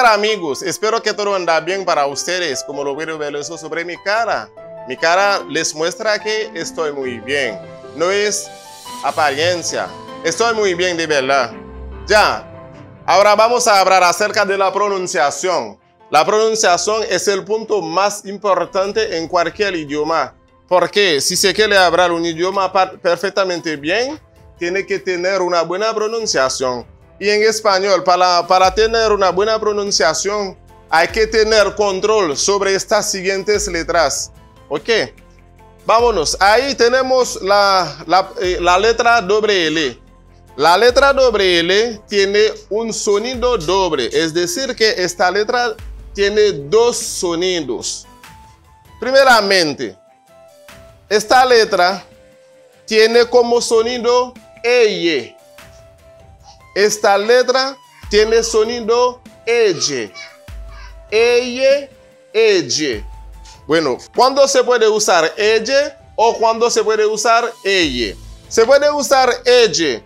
tal, amigos? Espero que todo anda bien para ustedes. Como lo pueden ver eso sobre mi cara. Mi cara les muestra que estoy muy bien. No es apariencia. Estoy muy bien de verdad. Ya. Ahora vamos a hablar acerca de la pronunciación. La pronunciación es el punto más importante en cualquier idioma. Porque si se quiere hablar un idioma perfectamente bien, tiene que tener una buena pronunciación. Y en español, para tener una buena pronunciación, hay que tener control sobre estas siguientes letras. ¿Ok? Vámonos. Ahí tenemos la letra doble L. La letra doble L tiene un sonido doble. Es decir, que esta letra tiene dos sonidos. Primeramente, esta letra tiene como sonido EY. Esta letra tiene sonido EY. EY, EY. Bueno, ¿cuándo se puede usar EY o cuándo se puede usar EY? Se puede usar EY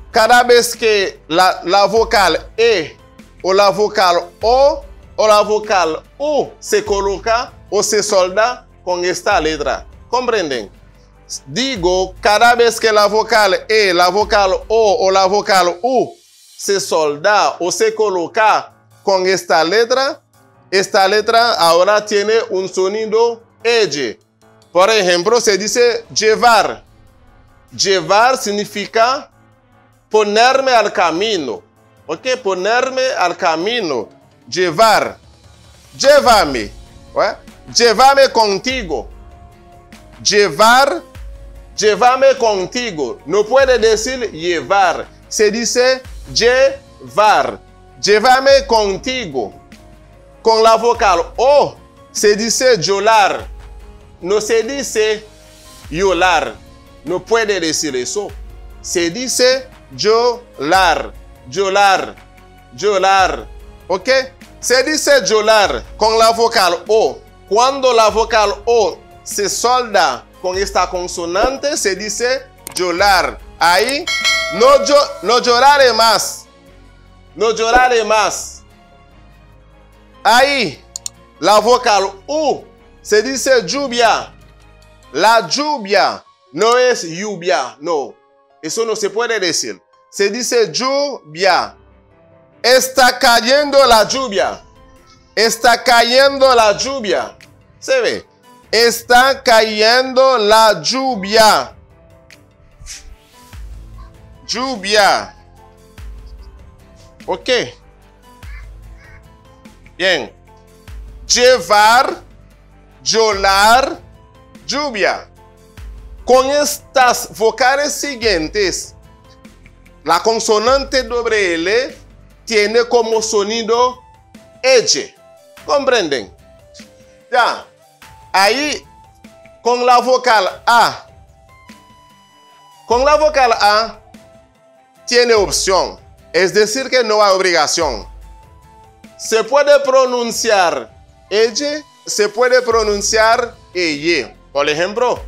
cada vez que la vocal E o la vocal O o la vocal U se coloca o se solda con esta letra. ¿Comprenden? Digo, cada vez que la vocal E, la vocal O o la vocal U se solda o se coloca con esta letra ahora tiene un sonido EY. Por ejemplo, se dice llevar. Llevar significa ponerme al camino. ¿Ok? Ponerme al camino. Llevar. Llévame. ¿Eh? Llévame contigo. Llevar. Llévame contigo. No puede decir llevar. Se dice llevar. Llévame contigo. Con la vocal O se dice llorar. No se dice llorar. No puede decir eso. Se dice llorar. Llorar. Llorar. ¿Ok? Se dice llorar con la vocal O. Cuando la vocal O se solda con esta consonante, se dice llorar. Ahí no lloraré más. No lloraré más. Ahí la vocal U se dice lluvia. La lluvia no es lluvia, no. Eso no se puede decir. Se dice lluvia. Está cayendo la lluvia. Está cayendo la lluvia. ¿Se ve? Está cayendo la lluvia. Lluvia. ¿Ok? Bien. Llevar, llorar, lluvia. Con estas vocales siguientes, la consonante doble L tiene como sonido EY. ¿Comprenden? Ya. Ahí, con la vocal A. Con la vocal A, tiene opción. Es decir, que no hay obligación. Se puede pronunciar EY, se puede pronunciar EY. Por ejemplo,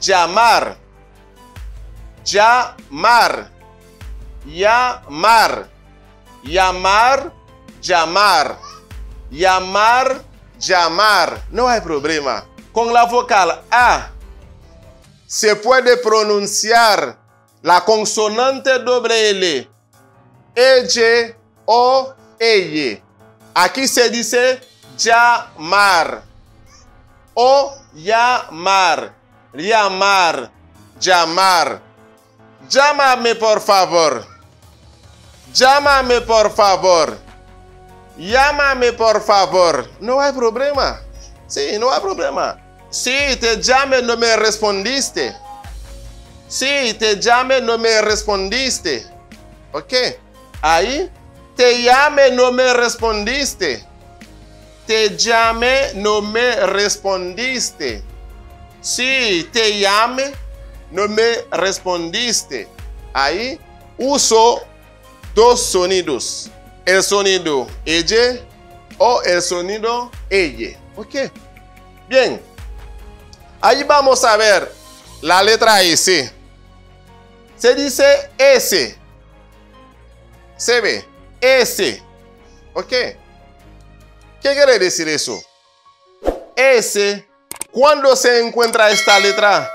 llamar, llamar, llamar, llamar, llamar, llamar, llamar. No hay problema. Con la vocal A se puede pronunciar la consonante doble L, EY o EY. Aquí se dice llamar o llamar, llamar, llamar. Llámame por favor. Llámame por favor. Llámame por favor. No hay problema. Sí, no hay problema. Sí, te llamé, no me respondiste. Sí, te llamé, no me respondiste. ¿Ok? Ahí. Te llamé, no me respondiste. Te llamé, no me respondiste. Sí, te llamé, no me respondiste. Ahí uso dos sonidos. El sonido EY o el sonido EY. ¿Ok? Bien. Ahí vamos a ver la letra S. Se dice S. Se ve. S. ¿Ok? ¿Qué quiere decir eso? Ese, cuando se encuentra esta letra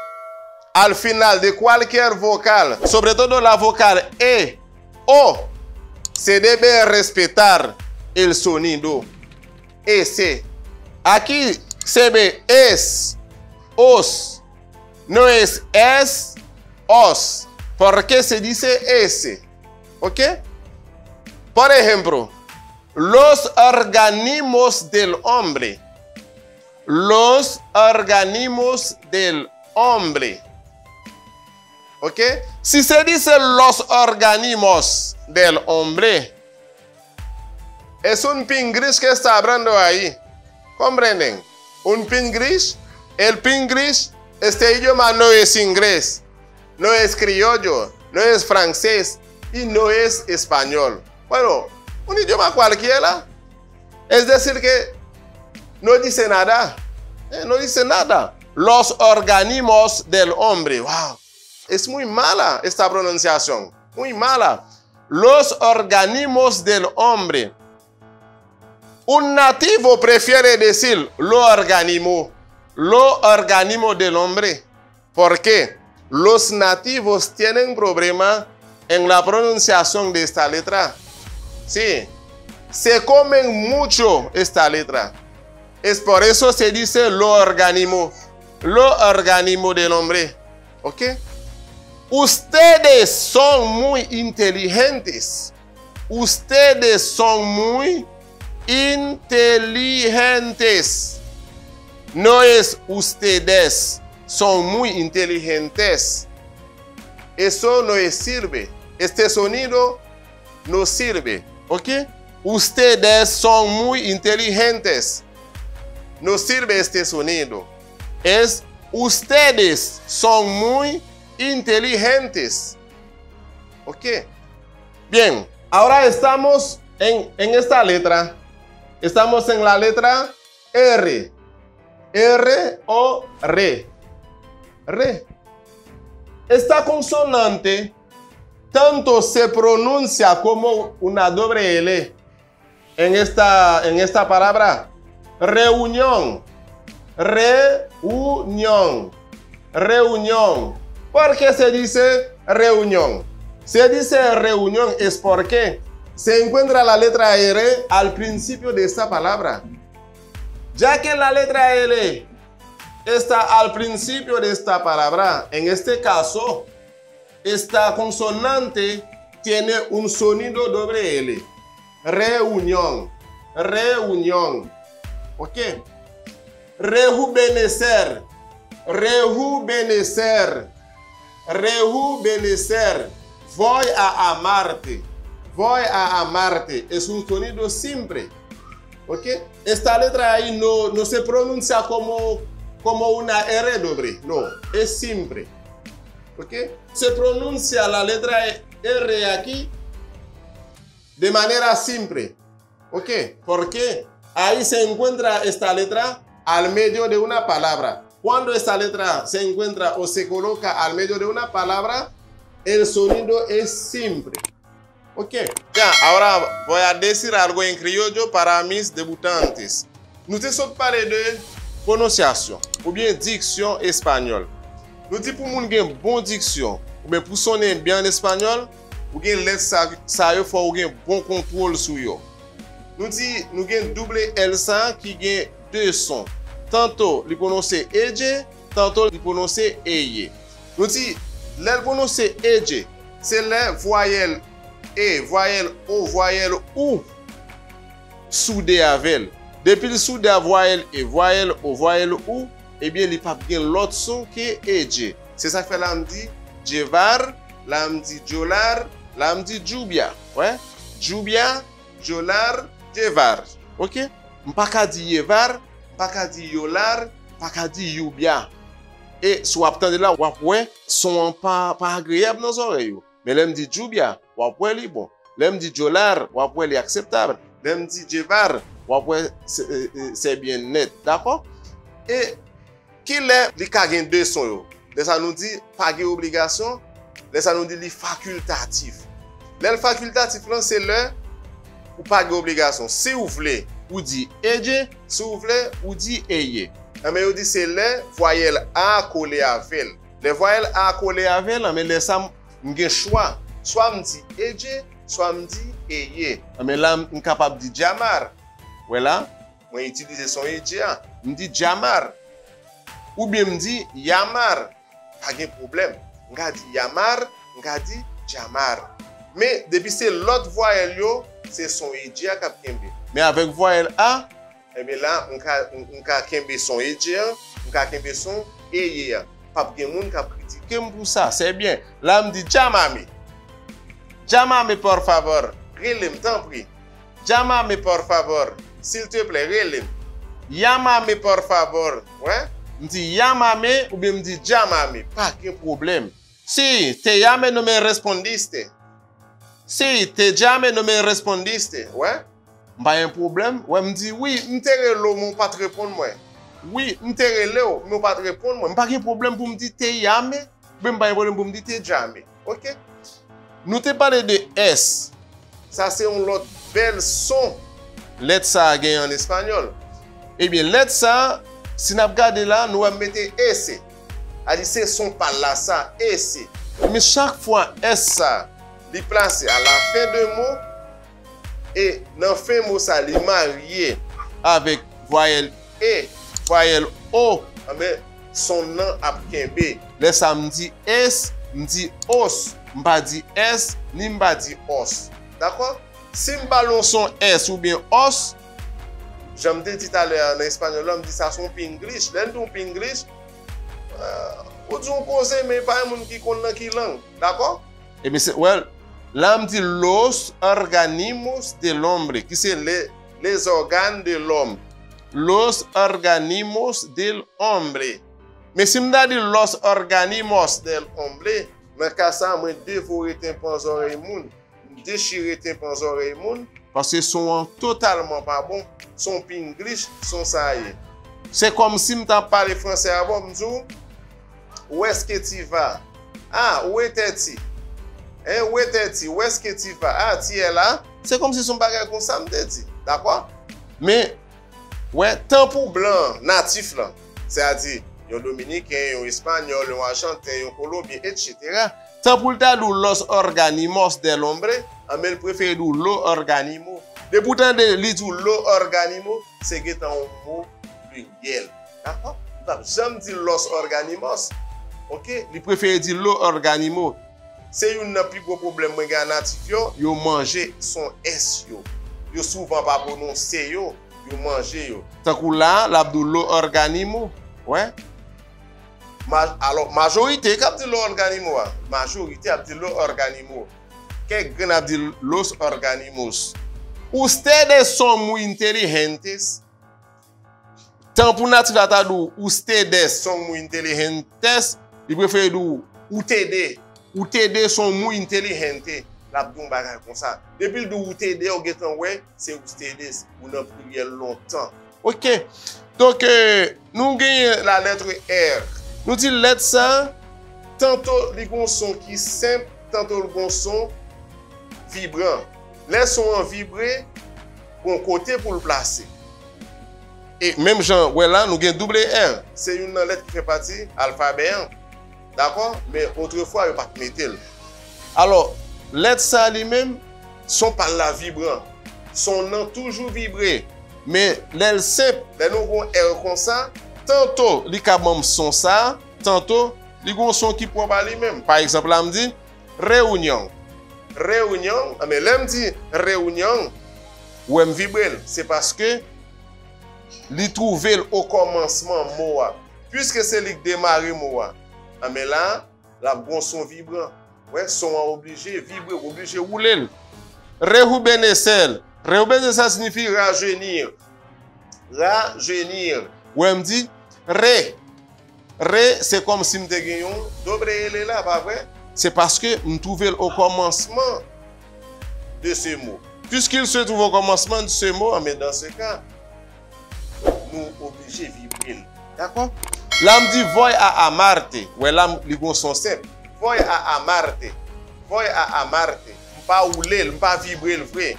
al final de cualquier vocal, sobre todo la vocal E, O, se debe respetar el sonido ese. Aquí se ve es, os, no es os. ¿Por qué se dice ese? ¿Ok? Por ejemplo, los organismos del hombre. Los organismos del hombre. ¿Ok? Si se dice los organismos del hombre, es un pingris que está hablando ahí. ¿Comprenden? Un pingris. El pingris, este idioma no es inglés, no es criollo, no es francés y no es español. Bueno, un idioma cualquiera. Es decir que no dice nada. No dice nada. Los organismos del hombre. Wow. Es muy mala esta pronunciación. Muy mala. Los organismos del hombre. Un nativo prefiere decir lo organismo del hombre. ¿Por qué? Los nativos tienen problema en la pronunciación de esta letra. Sí, se comen mucho esta letra. Es por eso se dice lo organismo del hombre. ¿Ok? Ustedes son muy inteligentes. Ustedes son muy inteligentes. No es ustedes son muy inteligentes. Eso no sirve. Este sonido no sirve. ¿Ok? Ustedes son muy inteligentes. No sirve este sonido. Es ustedes son muy inteligentes. ¿Ok? Bien. Ahora estamos en esta letra. Estamos en la letra R. R o re. Re. Esta consonante tanto se pronuncia como una doble L en esta palabra. Reunión. Reunión. Reunión. ¿Por qué se dice reunión? Se dice reunión es porque se encuentra la letra R al principio de esta palabra. Ya que la letra L está al principio de esta palabra, en este caso, esta consonante tiene un sonido doble L. Reunión. Reunión. ¿Ok? Rejuvenecer. Rejuvenecer. Rejuvenecer. Voy a amarte. Voy a amarte. Es un sonido simple. ¿Ok? Esta letra ahí no se pronuncia como una R doble. No, es simple. ¿Ok? Se pronuncia la letra R aquí de manera simple. ¿Ok? Porque ahí se encuentra esta letra al medio de una palabra. Cuando esta letra se encuentra o se coloca al medio de una palabra, el sonido es simple. Ok. Ya, ahora voy a decir algo en criollo para mis debutantes. Nous sommes parlé de prononciation ou bien diction espagnole. Nous disons pour moun gen bon diction ou bien pour sonner bien en espagnol, ou gen let ça yo faut ou gen bon contrôle sur yo. Nous disons nous gen double L ça qui gen deux sons. Tantôt li prononcer eje, tantôt li prononcer eye. Nous disons le prononcer eje, c'est les voyelles E, voyelle O, voyelle OU soudé avec. Depuis le soudé à voyelle E, voyelle O, voyelle OU, eh bien, il n'y a pas l'autre son qui est EJ. C'est ça que fait là, me dit Jevar, là, me dit Jolar, là, me dit Jubia. Ouais? Jubia, Jolar, Jevar. Ok? M'pas qu'à dire Jevar, m'pas qu'à dire Yolar, m'pas qu'à dire Jubia. Et soit attendez là, ouais, son pas agréable dans les oreilles. Mais là, me dit Jubia. Wapwe li bon. L'em dit Jolar, wapwe li acceptable. L'em dit Jevar, wapwe c'est bien net. D'accord? Et qu'il est li kagen deux son yo. Les ça nous dit pas de obligation. Les ça nous dit li facultatif. Le facultatif là c'est le ou pas d'obligation. Si vous voulez, ou dit eje, si vous voulez, ou dit eye. Mais vous dit c'est les voyelles A collées avec. Les voyelles A collées avec, mais les ça m'gen choix. Soit me dit eje, soit me dit eye. Mais là je suis capable de dire jamar. Voilà, moi utiliser son eje, me dit jamar. Ou bien me dit yamar. Pas de problème. On a dit yamar, on a dit jamar. Mais depuis c'est l'autre voyelle yo, c'est son eje qui a kembe. Mais avec voyelle A, eh bien là, on a kembe son eje, on a kembe son eye. Pas de monde qui a critiqué pour ça, c'est bien. Là, me dit jamame. Jamame, por favor. Relem, t'en prie. Jamame, por favor. S'il te plaît, relem. Yamame, por favor. Ouais? Me dit yamame ou bien me dit jamame. Pas de problème. Si te llame no me respondiste. Si te llame no me respondiste. Ouais? Pas un problème. Ouais, me dit oui, m'tere lo, mon pas te répondre moi. Oui, m'tere lo, mon pas te répondre moi. Pas de problème pour me dire te llame. Même pas un problème pour me dire te llame. OK? Nous te parlé de S. Ça c'est un autre bel son. Lettre ça a gagné en espagnol. Eh bien, lettre ça, si nous regardons là, nous allons mettre S. C'est c'est son par là ça, S. Mais chaque fois S ça, il place à la fin de mot et dans la fin de mot ça, il est marié avec voyelle E, voyelle O. Mais son nom a kembe. Là ça me dit S, me dit os. M'pa dit S, ni m'pa dit os. D'accord? Si m'ballon son S ou bien os, j'aime dit tout à l'heure en espagnol, on dit ça son pinglish. L'un d'un pinglish, ou dit on conseille, mais pas un monde qui connaît qui langue. D'accord? Et bien, well, là, on dit los organismos de l'hombre, qui c'est les organes de l'homme. Los organismos del hombre. Mais si m'da dit los organismos del hombre, dans le cas ça, moi dévorer tes oreilles moun, déchirer tes oreilles moun, parce que sont totalement pas bon, son pinglish, son ça y est. C'est comme si m't'a parlé français avant, m'dou, où est-ce que tu vas? Ah, où était-tu? Hein, où était-tu? Où est-ce que tu vas? Ah, tu es là? C'est comme si son bagage comme ça m'te dit. D'accord? Mais, ouais, tant pour blanc, natif là, c'est-à-dire, un dominicain, un espagnol, un argentin, un colombien, etc. Tant pour le los organismos del hombre, mais il préfère dire los organismos. Et pourtant, le dit los organismos, c'est un mot pluriel. D'accord? J'aime dire los organismos. Ok? Il préfère dire los organismos. C'est un plus gros problème que les natifs, ils mangent son S. Ils souvent pas prononcé, ils mangent. Tant que là, l'abdou los organismos. Ouais? Alors, majorité, quand dit l'organismo, majorité a dit l'organismo. Quelqu'un a dit los organismos. Ustedes son muy inteligentes. Tant pour natif la dit ustedes son muy inteligentes. Il préfère dire ustedes. Ustedes sont muy inteligentes. La don bagay comme ça. Depuis le ustedes, on get en ouais, c'est ustedes ou non pluriel longtemps. OK. Donc, nous gagnons la lettre R. Nous disons lettre ça, tantôt les son qui simple, tantôt le son vibrant. Les sons vibrés, bon côté pour le placer. Et même genre, ouais là, nous avons double R. C'est une lettre qui fait partie alphabet 1. D'accord? Mais autrefois, il n'y a pas de métal. Alors, lettre ça lui-même, son par là vibrant. Son nom toujours vibré. Mais l'aile simple, les nous avons R comme ça. Tantôt, les cabam sont ça, tantôt, les gros sont qui prennent pas les mêmes. Par exemple, là, me dit réunion. Réunion, mais là, me dit réunion, ou me vibre, c'est parce que les trouver au commencement mot. Puisque c'est lui qui démarre mot. Mais là, la bon son vibrant. Ouais, sont obligés de vibrer, obligés de rouler. Rehubenesel. Rehubenesel signifie rajeunir. Rajeunir. Ou elle me dit, ré, c'est comme si je te un double L là, pas vrai? C'est parce que je trouve au commencement de ce mot. Puisqu'il se trouve au commencement de ce mot, mais dans ce cas, nous obligés de vibrer. D'accord? Là, je me dit, voy à amarte. Ouais, là, les gars sont simples. Voy à amarte. Voy à amarte. Je ne pas rouler, je ne pas vibrer le vrai.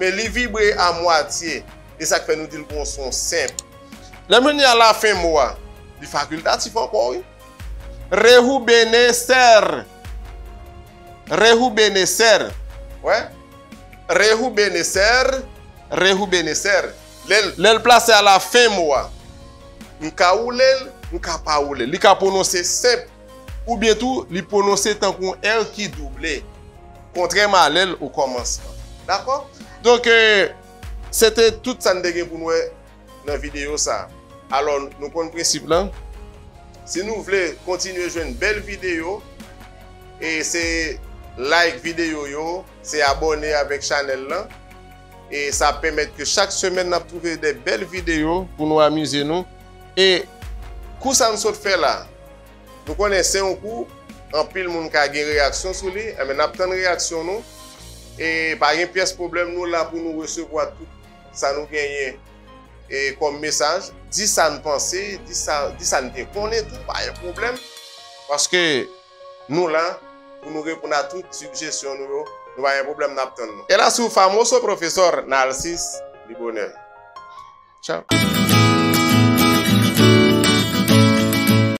mais il vibre à moitié. Et ça fait nous dire qu'on son simple. Le menu à la fin moi, du facultatif encore. Oui. Rehubeneser. Rehubeneser. Ouais. Rehubeneser. Rehubeneser. L'el placé à la fin moi. M'ka oulel, m'ka pas oulel. Li ka prononcer simple. Ou bien tout, li prononcer tant qu'on L qui doublé. Contrairement à l'L au commencement. D'accord? Donc, c'était tout ça pour nous dans la vidéo. Ça. Alors, nous prenons le principe là. Si nous voulons continuer à jouer une belle vidéo, et c'est like vidéo, c'est abonner avec la chaîne là. Et ça permet que chaque semaine, nous trouver des belles vidéos pour nous amuser. Nous. Et, coup ça nous fait là, nous connaissons un coup, en pile, nous avons une réaction sur lui, mais nous avons une réaction. Nous. Et par une pièce problème, nous là pour nous recevoir tout ça nous gagne et comme message. Dis ça nous penser, dis ça nous connaît tout, pas un problème. Parce que nous là, pour nous répondre à toutes suggestions, nous avons un problème d'attendre. Et là, sous famoso professeur Narcisse Libonel. Ciao.